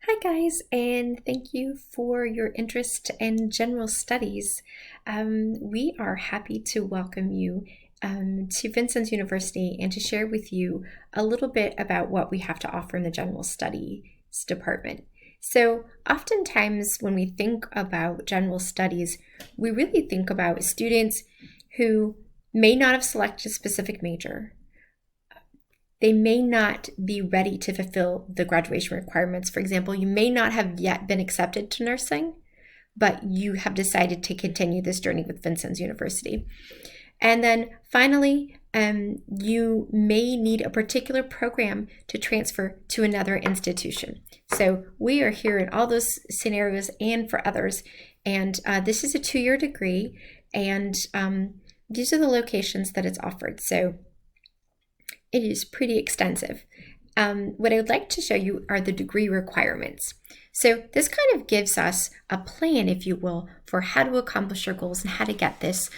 Hi guys, and thank you for your interest in general studies. We are happy to welcome you to Vincennes University and to share with you a little bit about what we have to offer in the general studies department. So oftentimes when we think about general studies, we really think about students who may not have selected a specific major. They may not be ready to fulfill the graduation requirements. For example, you may not have yet been accepted to nursing, but you have decided to continue this journey with Vincennes University. And then finally, you may need a particular program to transfer to another institution. So we are here in all those scenarios and for others. And this is a 2-year degree, and these are the locations that it's offered. So it is pretty extensive. What I would like to show you are the degree requirements. So this kind of gives us a plan, if you will, for how to accomplish your goals and how to get this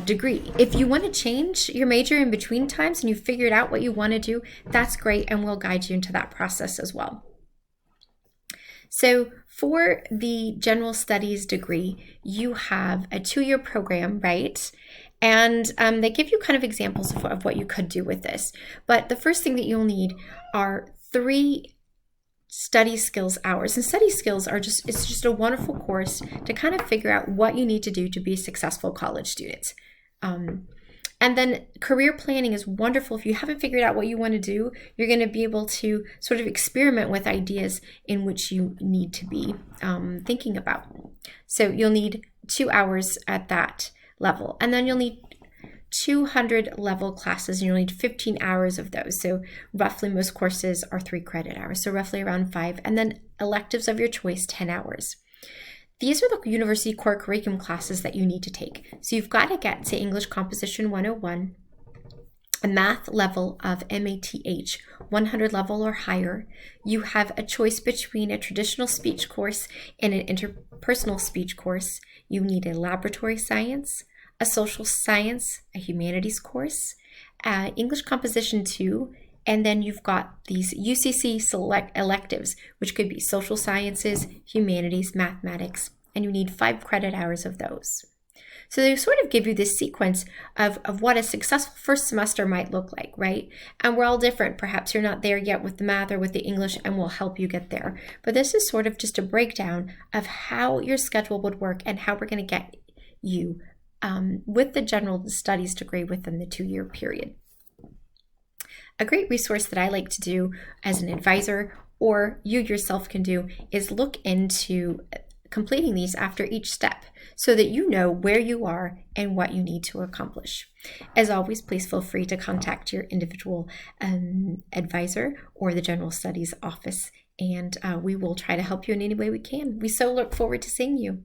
degree. If you want to change your major in between times and you figured out what you want to do, that's great, and we'll guide you into that process as well. So for the general studies degree, you have a 2-year program, right? And they give you kind of examples of what you could do with this. But the first thing that you'll need are 3 study skills hours. And study skills it's just a wonderful course to kind of figure out what you need to do to be a successful college student. And then career planning is wonderful. If you haven't figured out what you want to do, you're going to be able to sort of experiment with ideas in which you need to be thinking about. So you'll need 2 hours at that level. And then you'll need 200 level classes, and you'll need 15 hours of those. So roughly most courses are 3 credit hours, so roughly around 5. And then electives of your choice, 10 hours. These are the university core curriculum classes that you need to take. So you've got to get to English Composition 101, a math level of MATH 100 level or higher. You have a choice between a traditional speech course and an interpersonal speech course. You need a laboratory science, a social science, a humanities course, English Composition 2, and then you've got these UCC select electives, which could be social sciences, humanities, mathematics, and you need 5 credit hours of those. So they sort of give you this sequence of what a successful first semester might look like, right? And we're all different. Perhaps you're not there yet with the math or with the English, and we'll help you get there. But this is sort of just a breakdown of how your schedule would work and how we're going to get you with the general studies degree within the 2-year period. A great resource that I like to do as an advisor, or you yourself can do, is look into completing these after each step so that you know where you are and what you need to accomplish. As always, please feel free to contact your individual advisor or the General Studies office, and we will try to help you in any way we can. We so look forward to seeing you.